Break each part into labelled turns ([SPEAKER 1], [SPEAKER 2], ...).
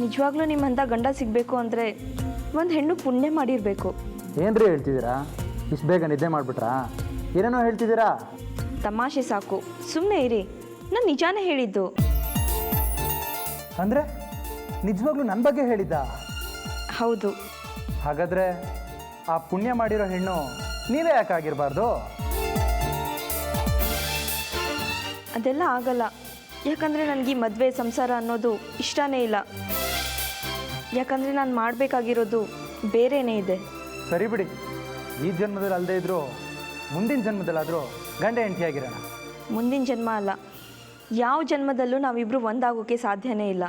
[SPEAKER 1] ನಿಜವಾಗ್ಲೂ ನಿಮ್ಮಂಥ ಗಂಡ ಸಿಗಬೇಕು ಅಂದರೆ ಒಂದು ಹೆಣ್ಣು ಪುಣ್ಯ ಮಾಡಿರಬೇಕು.
[SPEAKER 2] ಏನ್ರಿ ಹೇಳ್ತಿದ್ದೀರಾ? ಇಷ್ಟು ಬೇಗ ನಿದ್ದೆ ಮಾಡಿಬಿಟ್ರಾ? ಏನೇನೋ ಹೇಳ್ತಿದ್ದೀರಾ?
[SPEAKER 1] ತಮಾಷೆ ಸಾಕು, ಸುಮ್ಮನೆ ಇರಿ. ನಾನು ನಿಜಾನೇ ಹೇಳಿದ್ದು.
[SPEAKER 2] ಅಂದರೆ ನಿಜವಾಗ್ಲೂ ನನ್ನ ಬಗ್ಗೆ ಹೇಳಿದ್ದ?
[SPEAKER 1] ಹೌದು.
[SPEAKER 2] ಹಾಗಾದರೆ ಆ ಪುಣ್ಯ ಮಾಡಿರೋ ಹೆಣ್ಣು ನೀವೇ ಯಾಕಾಗಿರಬಾರ್ದು?
[SPEAKER 1] ಅದೆಲ್ಲ ಆಗಲ್ಲ. ಯಾಕಂದರೆ ನನಗೆ ಈ ಮದುವೆ ಸಂಸಾರ ಅನ್ನೋದು ಇಷ್ಟನೇ ಇಲ್ಲ. ಯಾಕಂದರೆ ನಾನು ಮಾಡಬೇಕಾಗಿರೋದು ಬೇರೆಯೇ ಇದೆ.
[SPEAKER 2] ಸರಿ ಬಿಡಿ, ಈ ಜನ್ಮದಲ್ಲಿ ಅಲ್ಲದೆ ಇದ್ದರೂ ಮುಂದಿನ ಜನ್ಮದಲ್ಲಾದರೂ ಗಂಡ ಹೆಂಡತಿಯಾಗಿರೋಣ.
[SPEAKER 1] ಮುಂದಿನ ಜನ್ಮ ಅಲ್ಲ, ಯಾವ ಜನ್ಮದಲ್ಲೂ ನಾವಿಬ್ಬರು ಒಂದಾಗೋಕ್ಕೆ ಸಾಧ್ಯನೇ ಇಲ್ಲ.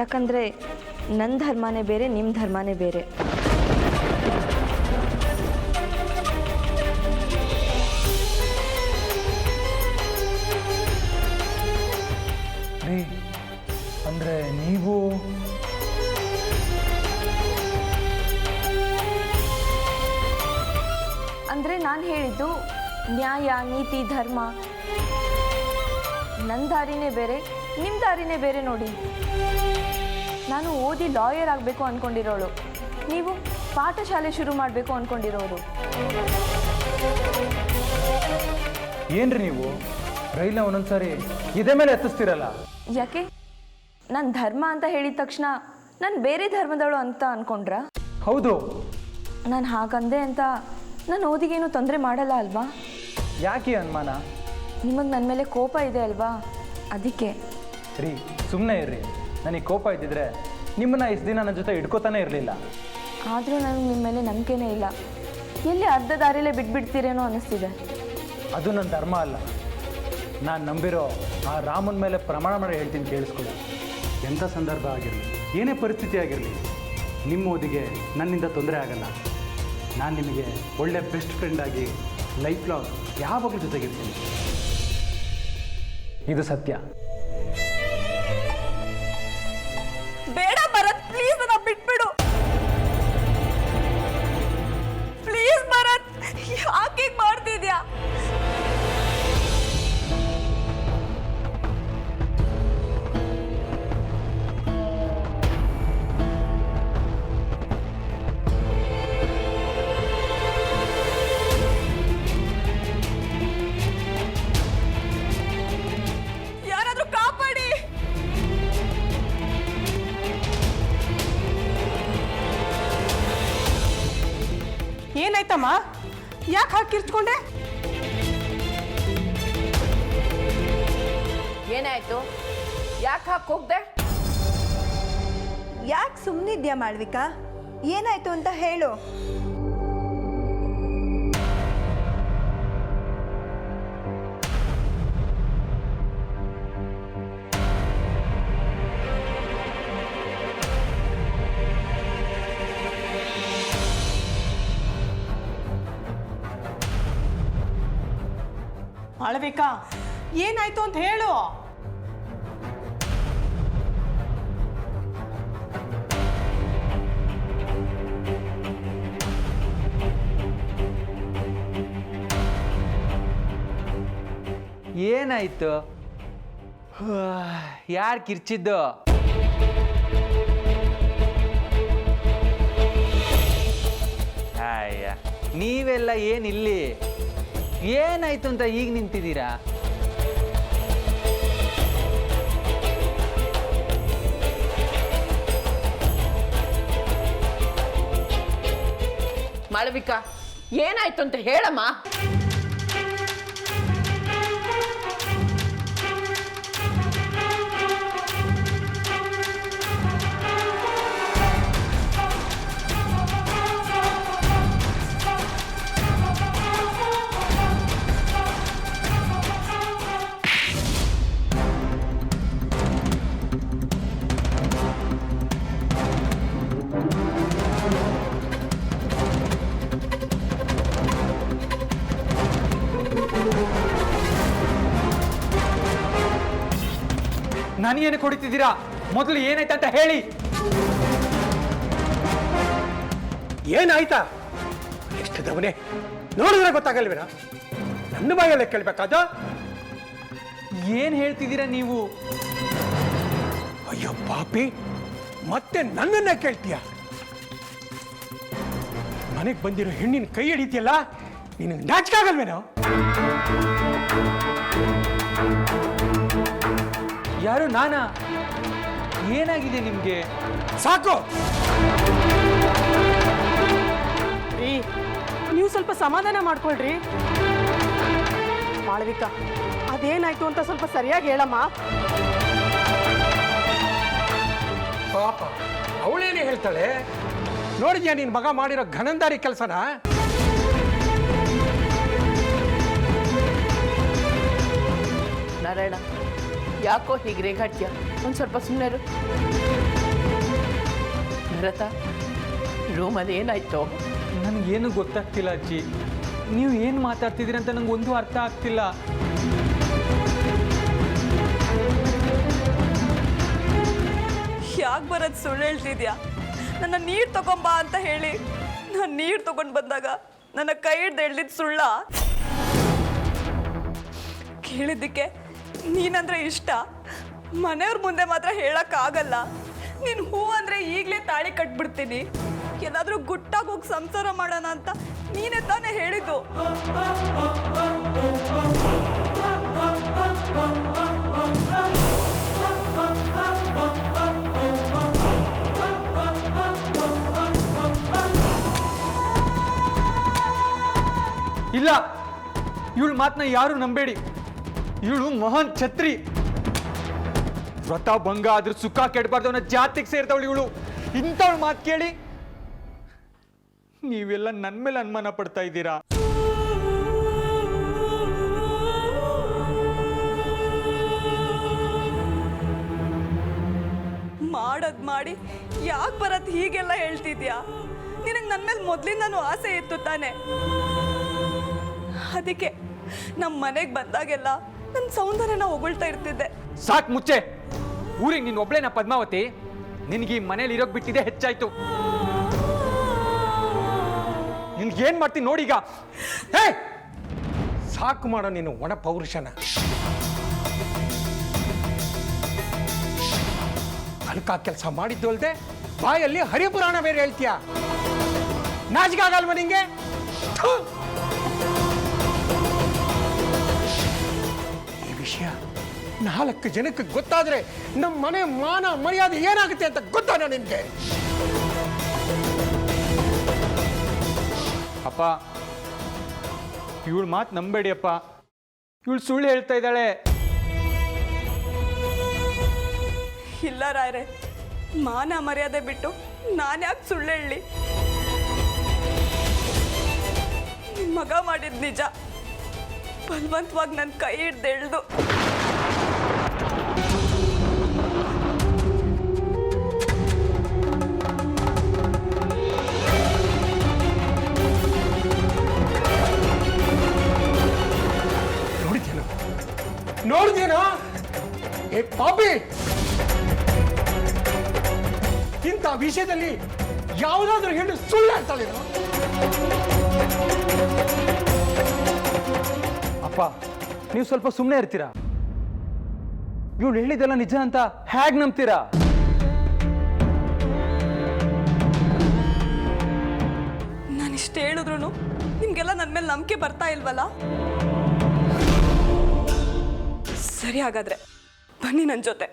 [SPEAKER 1] ಯಾಕಂದರೆ ನನ್ನ ಧರ್ಮನೇ ಬೇರೆ, ನಿಮ್ಮ ಧರ್ಮನೇ ಬೇರೆ.
[SPEAKER 2] ಅಂದರೆ ನೀವು
[SPEAKER 1] ಅಂದರೆ ನಾನು ಹೇಳಿದ್ದು ನ್ಯಾಯ, ನೀತಿ, ಧರ್ಮ. ನನ್ನ ದಾರಿನೇ ಬೇರೆ, ನಿಮ್ಮ ದಾರಿನೇ ಬೇರೆ. ನೋಡಿ, ನಾನು ಓದಿ ಲಾಯರ್ ಆಗಬೇಕು ಅಂದ್ಕೊಂಡಿರೋಳು, ನೀವು ಪಾಠಶಾಲೆ ಶುರು ಮಾಡಬೇಕು ಅಂದ್ಕೊಂಡಿರೋರು.
[SPEAKER 2] ಏನ್ರಿ ನೀವು ರೈಲ್ನ ಒಂದೊಂದ್ಸಾರಿ ಇದೇ ಮೇಲೆ ಎತ್ತಿಸ್ತೀರಲ್ಲ?
[SPEAKER 1] ಯಾಕೆ? ನಾನು ಧರ್ಮ ಅಂತ ಹೇಳಿದ ತಕ್ಷಣ ನಾನು ಬೇರೆ ಧರ್ಮದವಳು ಅಂತ ಅಂದ್ಕೊಂಡ್ರಾ?
[SPEAKER 2] ಹೌದು.
[SPEAKER 1] ನಾನು ಹಾಗಂದೆ ಅಂತ ನಾನು ಓದಿಗೇನು ತೊಂದರೆ ಮಾಡಲ್ಲ ಅಲ್ವಾ?
[SPEAKER 2] ಯಾಕೆ ಅನುಮಾನ?
[SPEAKER 1] ನಿಮಗೆ ನನ್ನ ಮೇಲೆ ಕೋಪ ಇದೆ ಅಲ್ವಾ, ಅದಕ್ಕೆ.
[SPEAKER 2] ರೀ ಸುಮ್ಮನೆ ಇರ್ರಿ. ನನಗೆ ಕೋಪ ಇದ್ದಿದ್ರೆ ನಿಮ್ಮನ್ನ ಇಷ್ಟು ದಿನ ನನ್ನ ಜೊತೆ ಇಟ್ಕೋತಾನೆ ಇರಲಿಲ್ಲ.
[SPEAKER 1] ಆದರೂ ನನಗೆ ನಿಮ್ಮ ಮೇಲೆ ನಂಬಿಕೆನೇ ಇಲ್ಲ. ಎಲ್ಲಿ ಅರ್ಧ ದಾರಿಲೇ ಬಿಟ್ಬಿಡ್ತೀರೇನೋ ಅನ್ನಿಸ್ತಿದೆ.
[SPEAKER 2] ಅದು ನನ್ನ ಧರ್ಮ ಅಲ್ಲ. ನಾನು ನಂಬಿರೋ ಆ ರಾಮನ ಮೇಲೆ ಪ್ರಮಾಣ ಮಾಡಿ ಹೇಳ್ತೀನಿ, ಕೇಳಿಸ್ಕೊಳ್ಳಿ. ಎಂಥ ಸಂದರ್ಭ ಆಗಿರಲಿ, ಏನೇ ಪರಿಸ್ಥಿತಿ ಆಗಿರಲಿ, ನಿಮ್ಮ ಓದಿಗೆ ನನ್ನಿಂದ ತೊಂದರೆ ಆಗಲ್ಲ. ನಾನು ನಿಮಗೆ ಒಳ್ಳೆ ಬೆಸ್ಟ್ ಫ್ರೆಂಡಾಗಿ ಲೈಫ್ ಲಾಂಗ್ ಯಾವಾಗಲೂ ಜೊತೆಗಿರ್ತೀನಿ. ಇದು ಸತ್ಯ.
[SPEAKER 1] ಬೇಡ ಭರತ್, ಪ್ಲೀಸ್ ನನ್ನ ಬಿಟ್ಬಿಡು. ಪ್ಲೀಸ್ ಭರತ್, ಯಾಕೆ ಮಾಡ್ತಿದ್ಯಾ? ಯಾರಾದ್ರೂ ಕಾಪಾಡಿ.
[SPEAKER 3] ಏನಾಯ್ತಮ್ಮ? ಯಾಕೆ ಹಾಕಿರ್ಚ್ಕೊಂಡೆ?
[SPEAKER 4] ಏನಾಯ್ತು? ಯಾಕೆ ಹೋಗ್ದೆ?
[SPEAKER 5] ಯಾಕೆ ಸುಮ್ಮನಿದ್ಯಾ ಮಾಳ್ವಿಕಾ? ಏನಾಯ್ತು ಅಂತ ಹೇಳು.
[SPEAKER 3] ಮಾಳವಿಕಾ, ಏನಾಯ್ತು ಅಂತ ಹೇಳು.
[SPEAKER 6] ಏನಾಯ್ತು? ಯಾರು ಕಿರ್ಚಿದ್ದು? ಅಯ್ಯ, ನೀವೆಲ್ಲ ಏನಿಲ್ಲಿ? ಏನಾಯ್ತು ಅಂತ ಈಗ ನಿಂತಿದ್ದೀರಾ?
[SPEAKER 4] ಮಾಳವಿಕಾ, ಏನಾಯ್ತು ಅಂತ ಹೇಳಮ್ಮ.
[SPEAKER 2] ನನಗೇನು ಕೊಡ್ತಿದ್ದೀರಾ? ಮೊದಲು ಏನಾಯ್ತಂತ ಹೇಳಿ.
[SPEAKER 7] ಏನಾಯ್ತಾ? ಎಷ್ಟು ದವನೆ ನೋಡಿದ್ರೆ ಗೊತ್ತಾಗಲ್ವೇನಾ? ನನ್ನ ಬಾಯಲ್ಲೇ ಕೇಳ್ಬೇಕಾದ?
[SPEAKER 2] ಏನು ಹೇಳ್ತಿದ್ದೀರಾ ನೀವು?
[SPEAKER 7] ಅಯ್ಯೋ ಪಾಪಿ, ಮತ್ತೆ ನನ್ನನ್ನೇ ಕೇಳ್ತೀಯ? ಮನೆಗೆ ಬಂದಿರೋ ಹೆಣ್ಣಿನ ಕೈ ಹಿಡಿತೀಯಲ್ಲ, ನಿನಗೆ ನಾಚಿಕೆ ಆಗಲ್ವೇನೋ?
[SPEAKER 6] ಯಾರು ನಾನಾ? ಏನಾಗಿದೆ ನಿಮ್ಗೆ?
[SPEAKER 7] ಸಾಕು.
[SPEAKER 3] ರೀ, ನೀವು ಸ್ವಲ್ಪ ಸಮಾಧಾನ ಮಾಡ್ಕೊಳ್ರಿ. ಮಾಳವಿಕಾ, ಅದೇನಾಯ್ತು ಅಂತ ಸ್ವಲ್ಪ ಸರಿಯಾಗಿ ಹೇಳಮ್ಮ.
[SPEAKER 7] ಪಾಪ, ಅವಳೇನೇ ಹೇಳ್ತಾಳೆ? ನೋಡಿದ್ಯಾ ನಿನ್ನ ಮಗ ಮಾಡಿರೋ ಘನಂದಾರಿ ಕೆಲಸನ?
[SPEAKER 4] ನಾರಾಯಣ, ಯಾಕೋ ಹೀಗೆ ರೇಗಾಡ್ತೀಯ? ಒಂದು ಸ್ವಲ್ಪ ಸುಮ್ಮನೆ ಭರತ, ರೂಮಲ್ಲಿ ಏನಾಯ್ತು?
[SPEAKER 6] ನನಗೇನು ಗೊತ್ತಾಗ್ತಿಲ್ಲ ಅಜ್ಜಿ. ನೀವು ಏನು ಮಾತಾಡ್ತಿದ್ದೀರಿ ಅಂತ ನಂಗೆ ಒಂದು ಅರ್ಥ ಆಗ್ತಿಲ್ಲ.
[SPEAKER 1] ಯಾಕೆ ಬರೋದು ಸುಳ್ಳು ಹೇಳ್ತಿದ್ಯಾ? ನನ್ನ ನೀರು ತಗೊಂಬ ಅಂತ ಹೇಳಿ ನಾನು ನೀರು ತಗೊಂಡು ಬಂದಾಗ ನನ್ನ ಕೈ ಹಿಡ್ದು ಎಳ್ದಿದ್ದು ಸುಳ್ಳ? ಕೇಳಿದ್ದಕ್ಕೆ ನೀನಂದ್ರೆ ಇಷ್ಟ, ಮನೆಯವ್ರ ಮುಂದೆ ಮಾತ್ರ ಹೇಳಕ್ಕಾಗಲ್ಲ. ನೀನು ಹೂ ಅಂದರೆ ಈಗಲೇ ತಾಳಿ ಕಟ್ಬಿಡ್ತೀನಿ, ಎಲ್ಲಾದರೂ ಗುಟ್ಟಾಗಿ ಹೋಗಿ ಸಂಸಾರ ಮಾಡೋಣ ಅಂತ ನೀನೇ ತಾನೇ ಹೇಳಿದ್ದು.
[SPEAKER 6] ಇಲ್ಲ, ಇವಳು ಮಾತನ್ನ ಯಾರು ನಂಬೇಡಿ. ಇವಳು ಮಹಾನ್ ಛತ್ರಿ. ವ್ರತ ಭಂಗ ಆದ್ರೂ ಸುಖ ಕೆಡಬಾರ್ದು ಅನ್ನೋ ಜಾತಿಗೆ ಸೇರ್ತವಳು ಇವಳು. ಇಂಥವಳು ಮಾತು ಕೇಳಿ ನೀವೆಲ್ಲ ನನ್ನ ಮೇಲೆ ಅನುಮಾನ ಪಡ್ತಾ ಇದ್ದೀರಾ.
[SPEAKER 1] ಮಾಡೋದು ಮಾಡಿ ಯಾಕೆ ಬರತ್ ಹೀಗೆಲ್ಲ ಹೇಳ್ತಿದ್ಯಾ? ನಿನಗೆ ನನ್ನ ಮೇಲೆ ಮೊದಲಿಂದನೂ ಆಸೆ ಇತ್ತು ತಾನೆ? ಅದಕ್ಕೆ ನಮ್ಮ ಮನೆಗೆ ಬಂದಾಗೆಲ್ಲ ನನ್ನ ಸೌಂದರ್ಯನ ಹೊಗಳ್ತಾ ಇರ್ತಿದ್ದೆ.
[SPEAKER 6] ಸಾಕ್ ಮುಚ್ಚೆ. ಊರಿಗೆ ನೀನು ಒಬ್ಳೇನ ಪದ್ಮಾವತಿ? ನಿನಗೆ ಈ ಮನೇಲಿ ಇರೋಕ್ ಬಿಟ್ಟಿದೆ ಹೆಚ್ಚಾಯ್ತು.
[SPEAKER 7] ನಿನ್ಗೇನ್ ಮಾಡ್ತೀನಿ ನೋಡೀಗ. ಹೇ, ಸಾಕು ಮಾಡೋ ನೀನು ಒಣ ಪೌರುಷನ. ಅಲ್ಕ ಕೆಲಸ ಮಾಡಿದ್ದು ಅಲ್ದೆ ಬಾಯಲ್ಲಿ ಹರಿಪುರಾಣ ಬೇರೆ ಹೇಳ್ತೀಯ. ನಾಚಿಕೆ ಆಗಲ್ವ ನಿಂಗೆ? ಥು! ಈ ವಿಷಯ 4 ಜನಕ್ಕೆ ಗೊತ್ತಾದ್ರೆ ನಮ್ಮ ಮನೆ ಮಾನ ಮರ್ಯಾದೆ ಏನಾಗುತ್ತೆ ಅಂತ ಗೊತ್ತಾನ ನಿನ್ಗೆ?
[SPEAKER 6] ಅಪ್ಪ, ಇವಳು ಮಾತು ನಂಬೇಡಿ ಅಪ್ಪ. ಇವಳು ಸುಳ್ಳು ಹೇಳ್ತಾ ಇದ್ದಾಳೆ.
[SPEAKER 1] ಇಲ್ಲ ರಾಯ್ರೆ, ಮಾನ ಮರ್ಯಾದೆ ಬಿಟ್ಟು ನಾನು ಯಾಕೆ ಸುಳ್ಳು ಹೇಳಿ? ನಿಮ್ಮ ಮಗ ಮಾಡಿದ ನಿಜ. ಬಲವಂತವಾಗಿ ನನ್ನ ಕೈ ಹಿಡ್ದು ಎಳ್ದು
[SPEAKER 7] ನೋಡಿದೇನೋ? ಏ ಪಾಪಿ, ಇಂಥ ವಿಷಯದಲ್ಲಿ ಯಾವುದಾದ್ರೂ ಹೆಣ್ಣು ಸುಳ್ಳು ಹೇಳ್ತಾಳೆ?
[SPEAKER 2] ಅಪ್ಪ, ನೀವು ಸ್ವಲ್ಪ ಸುಮ್ಮನೆ ಇರ್ತೀರಾ? ಇವಳು ಹೇಳಿದೆಲ್ಲ ನಿಜ ಅಂತ ಹೇಗೆ ನಂಬ್ತೀರಾ?
[SPEAKER 1] ನಾನಿಷ್ಟು ಹೇಳಿದ್ರು ನಿಮಗೆಲ್ಲ ನನ್ನ ಮೇಲೆ ನಂಬಿಕೆ ಬರ್ತಾ ಇಲ್ವಲ್ಲ? ಸರಿ, ಹಾಗಾದ್ರೆ ಬನ್ನಿ ನನ್ನ ಜೊತೆ.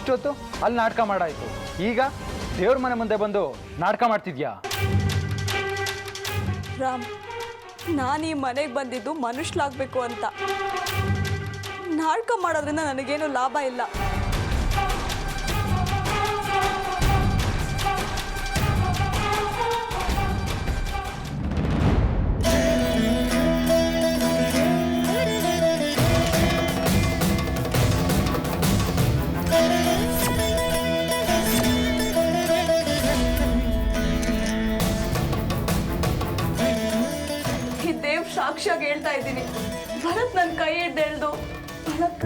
[SPEAKER 6] ಇಷ್ಟೊತ್ತು ಅಲ್ಲಿ ನಾಟಕ ಮಾಡಾಯ್ತು, ಈಗ ದೇವ್ರ ಮನೆ ಮುಂದೆ ಬಂದು ನಾಟಕ ಮಾಡ್ತಿದ್ಯಾ?
[SPEAKER 1] ರಾಮ್, ನಾನು ಈ ಮನೆಗೆ ಬಂದಿದ್ದು ಮನುಷ್ಯಲಾಗಬೇಕು ಅಂತ. ನಾಟಕ ಮಾಡೋದ್ರಿಂದ ನನಗೇನು ಲಾಭ ಇಲ್ಲ. ಈ ದೇವ್ ಸಾಕ್ಷಿಯಾಗಿ ಹೇಳ್ತಾ ಇದ್ದೀನಿ, ಭರತ್ ನನ್ನ ಕೈ ಹಿಡ್ದು ಭರತ್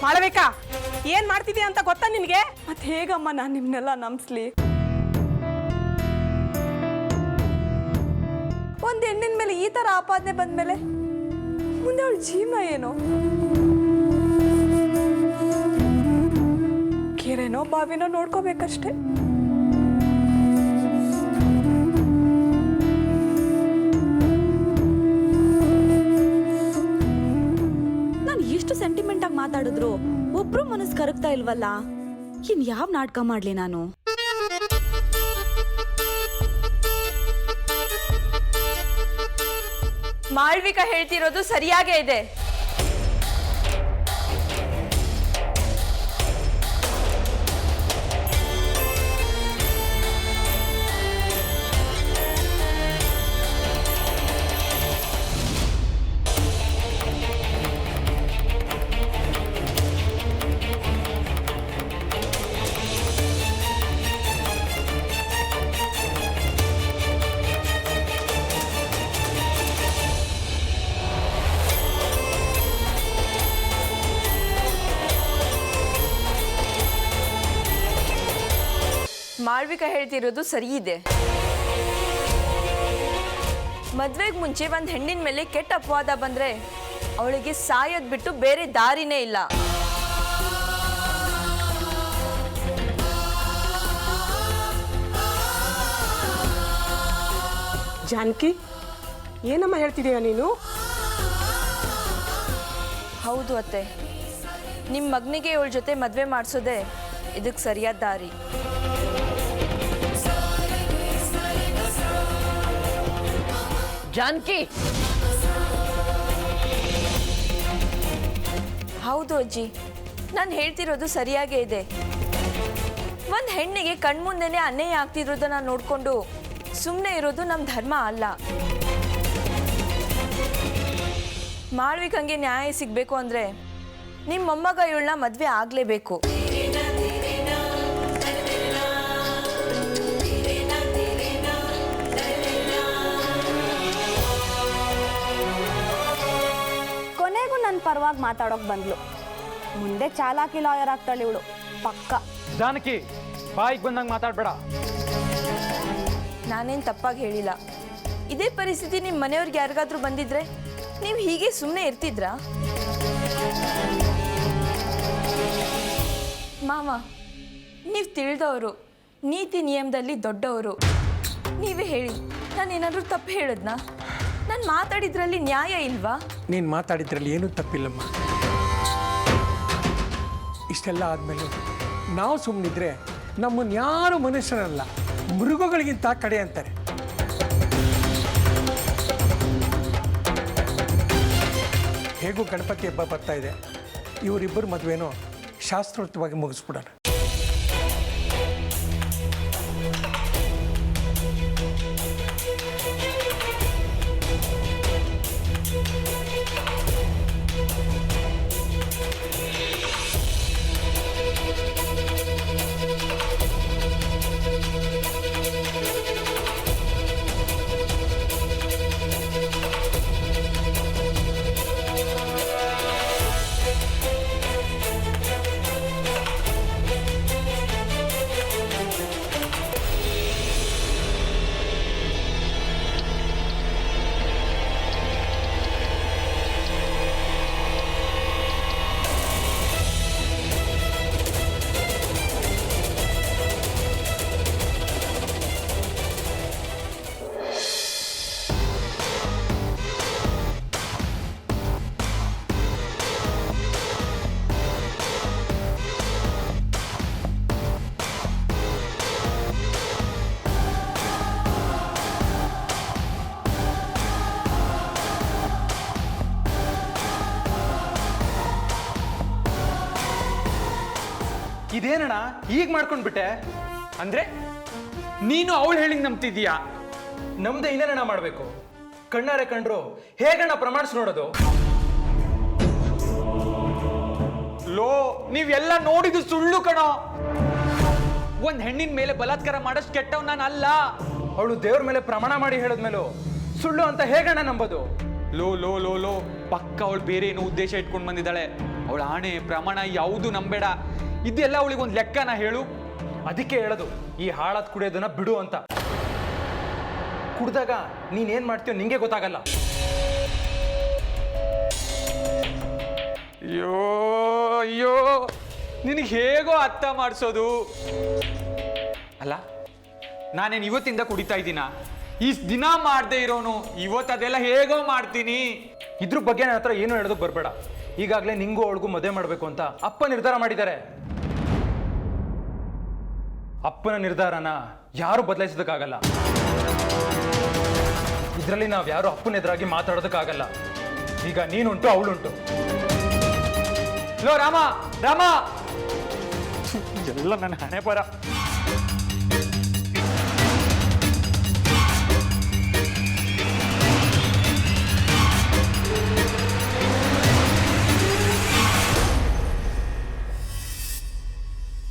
[SPEAKER 3] ಮಾಡಬೇಕಾ? ಏನ್ ಮಾಡ್ತಿದ್ಯಾ ಅಂತ ಗೊತ್ತಾ ನಿನಗೆ?
[SPEAKER 1] ಮತ್ತೆ ಹೇಗಮ್ಮ ನಾನು ನಿಮ್ಮನ್ನೆಲ್ಲ ನಂಬಿಸ್ಲಿ? ಒಂದು ಹೆಣ್ಣಿನ ಮೇಲೆ ಈ ಥರ ಆಪಾದನೆ ಬಂದಮೇಲೆ ಮುಂದೆ ಅವಳ ಜೀವನ ಏನು? ಕೆರೆನೋ ಬಾವಿನೋ ನೋಡ್ಕೋಬೇಕಷ್ಟೆ.
[SPEAKER 8] ಎಷ್ಟು ಸೆಂಟಿಮೆಂಟ್ ಆಗಿ ಮಾತಾಡಿದ್ರು ಒಬ್ರು ಮನಸ್ಸು ಕರಗ್ತಾ ಇಲ್ವಲ್ಲ. ಇನ್ ಯಾವ ನಾಟಕ ಮಾಡ್ಲಿ ನಾನು?
[SPEAKER 1] ಮಾಳ್ವಿಕಾ ಹೇಳ್ತಿರೋದು ಸರಿಯಾಗೇ ಇದೆ. ಮಾಳ್ವಿಕಾ ಹೇಳ್ತಿರೋದು ಸರಿ ಇದೆ. ಮದ್ವೆಗೆ ಮುಂಚೆ ಒಂದು ಹೆಣ್ಣಿನ ಮೇಲೆ ಕೆಟ್ಟ ಅಪವಾದ ಬಂದ್ರೆ ಅವಳಿಗೆ ಸಾಯೋದ್ ಬಿಟ್ಟು ಬೇರೆ ದಾರಿನೇ ಇಲ್ಲ.
[SPEAKER 3] ಜಾನಕಿ, ಏನಮ್ಮ ಹೇಳ್ತಿದೀಯ ನೀನು?
[SPEAKER 1] ಹೌದು ಅತ್ತೆ, ನಿಮ್ಮ ಮಗನಿಗೆ ಇವಳ ಜೊತೆ ಮದ್ವೆ ಮಾಡಿಸೋದೆ ಇದಕ್ಕೆ ಸರಿಯಾದ ದಾರಿ.
[SPEAKER 4] ಜಾನಕಿ,
[SPEAKER 1] ಹೌದು ಅಜ್ಜಿ, ನಾನು ಹೇಳ್ತಿರೋದು ಸರಿಯಾಗೇ ಇದೆ. ಒಂದು ಹೆಣ್ಣಿಗೆ ಕಣ್ಮುಂದೆನೇ ಅನ್ಯಾಯ ಆಗ್ತಿರೋದನ್ನ ನೋಡಿಕೊಂಡು ಸುಮ್ಮನೆ ಇರೋದು ನಮ್ಮ ಧರ್ಮ ಅಲ್ಲ. ಮಾಳ್ವಿಕಂಗೆ ನ್ಯಾಯ ಸಿಗಬೇಕು ಅಂದರೆ ನಿಮ್ಮ ಮೊಮ್ಮಗ ಇವಳನ್ನ ಮದುವೆ ಆಗಲೇಬೇಕು.
[SPEAKER 8] ಕೊನೆಗೂ ನನ್ನ ಪರವಾಗಿ ಮಾತಾಡೋಕೆ ಬಂದ್ಲು. ಮುಂದೆ ಚಾಲಾಕಿ ಲಾಯರ್ ಆಗ್ತಾಳೆ ಇವಳು ಪಕ್ಕ.
[SPEAKER 6] ಜಾನಕಿ, ಬಾಯಿಗೆ ಬಂದಂಗೆ ಮಾತಾಡಬೇಡ.
[SPEAKER 1] ನಾನೇನು ತಪ್ಪಾಗಿ ಹೇಳಿಲ್ಲ. ಇದೇ ಪರಿಸ್ಥಿತಿ ನಿಮ್ಮ ಮನೆಯವ್ರಿಗೆ ಯಾರಿಗಾದ್ರೂ ಬಂದಿದ್ರೆ ನೀವು ಹೀಗೆ ಸುಮ್ಮನೆ ಇರ್ತಿದ್ರಾ? ಮಾವ, ನೀವು ತಿಳಿದವರು, ನೀತಿ ನಿಯಮದಲ್ಲಿ ದೊಡ್ಡವರು. ನೀವೇ ಹೇಳಿ, ನಾನೇನಾದರೂ ತಪ್ಪು ಹೇಳಿದ್ನಾ?
[SPEAKER 8] ನಾನು ಮಾತಾಡಿದ್ರಲ್ಲಿ ನ್ಯಾಯ ಇಲ್ವಾ?
[SPEAKER 7] ನೀನು ಮಾತಾಡಿದ್ರಲ್ಲಿ ಏನೂ ತಪ್ಪಿಲ್ಲಮ್ಮ. ಇಷ್ಟೆಲ್ಲ ಆದಮೇಲೆ ನಾವು ಸುಮ್ಮನಿದ್ರೆ ನಮ್ಮನ್ನು ಯಾರು ಮನುಷ್ಯರಲ್ಲ, ಮೃಗಗಳಿಗಿಂತ ಕಡೆ ಅಂತಾರೆ. ಹೇಗೂ ಗಣಪತಿ ಹಬ್ಬ ಬರ್ತಾ ಇದೆ, ಇವರಿಬ್ಬರು ಮದುವೆನೂ ಶಾಸ್ತ್ರೋಕ್ತವಾಗಿ ಮುಗಿಸ್ಬಿಡೋಣ.
[SPEAKER 6] ಇದೇನಣ್ಣ ಈಗ ಮಾಡ್ಕೊಂಡ್ಬಿಟ್ಟೆ? ಅಂದ್ರೆ ನೀನು ಅವಳು ಹೇಳಿ ನಂಬ್ತಿದ್ದೀಯಾ?
[SPEAKER 2] ನಮ್ದೆ ಇನ್ನೇನಣ್ಣ ಮಾಡಬೇಕು? ಕಣ್ಣಾರೆ ಕಂಡ್ರು ಹೇಗಣ್ಣ ಪ್ರಮಾಣಿಸಿ ನೋಡೋದು?
[SPEAKER 6] ಲೋ, ನೀವೆಲ್ಲ ನೋಡಿದ್ದು ಸುಳ್ಳು ಕಣೋ. ಒಂದ್ ಹೆಣ್ಣಿನ ಮೇಲೆ ಬಲಾತ್ಕಾರ ಮಾಡಷ್ಟು ಕೆಟ್ಟವ್ ನಾನು ಅಲ್ಲ.
[SPEAKER 2] ಅವಳು ದೇವ್ರ ಮೇಲೆ ಪ್ರಮಾಣ ಮಾಡಿ ಹೇಳಿದ್ಮೇಲೂ ಸುಳ್ಳು ಅಂತ ಹೇಗಣ್ಣ ನಂಬೋದು?
[SPEAKER 6] ಲೋ ಲೋ ಲೋ ಲೋ ಪಕ್ಕ ಅವಳು ಬೇರೆ ಏನೋ ಉದ್ದೇಶ ಇಟ್ಕೊಂಡು ಬಂದಿದ್ದಾಳೆ. ಅವಳ ಆಣೆ ಪ್ರಮಾಣ ಯಾವುದು ನಂಬೇಡ. ಇದೆಲ್ಲ ಅವಳಿಗೊಂದು ಲೆಕ್ಕನ ಹೇಳು.
[SPEAKER 2] ಅದಕ್ಕೆ ಹೇಳೋದು ಈ ಹಾಳಾದ್ ಕುಡಿಯೋದನ್ನ ಬಿಡು ಅಂತ. ಕುಡ್ದಾಗ ನೀನೇನ್ ಮಾಡ್ತೀಯೋ ನಿಂಗೆ ಗೊತ್ತಾಗಲ್ಲ.
[SPEAKER 6] ಅಯ್ಯೋ ಅಯ್ಯೋ, ನಿನಗೆ ಹೇಗೋ ಅರ್ಥ ಮಾಡಿಸೋದು ಅಲ್ಲ. ನಾನೇನು ಇವತ್ತಿಂದ ಕುಡಿತಾ ಇದ್ದೀನ? ಇಷ್ಟು ದಿನ ಮಾಡದೆ ಇರೋನು ಇವತ್ತು ಅದೆಲ್ಲ ಹೇಗೋ ಮಾಡ್ತೀನಿ.
[SPEAKER 2] ಇದ್ರ ಬಗ್ಗೆ ನನ್ನ ಹತ್ರ ಏನು ಹೇಳೋದಕ್ಕೆ ಬರಬೇಡ. ಈಗಾಗಲೇ ನಿಂಗೂ ಅವಳಿಗೂ ಮದುವೆ ಮಾಡಬೇಕು ಅಂತ ಅಪ್ಪ ನಿರ್ಧಾರ ಮಾಡಿದ್ದಾರೆ. ಅಪ್ಪನ ನಿರ್ಧಾರನ ಯಾರು ಬದಲಾಯಿಸೋದಕ್ಕಾಗಲ್ಲ. ಇದರಲ್ಲಿ ನಾವು ಯಾರು ಅಪ್ಪನ ಎದುರಾಗಿ ಮಾತಾಡೋದಕ್ಕಾಗಲ್ಲ. ಈಗ ನೀನುಂಟು, ಅವಳುಂಟು.
[SPEAKER 6] ಲೋ ರಾಮ ರಾಮ, ಎಲ್ಲ ನನ್ನ ಹಣೆ ಬರ.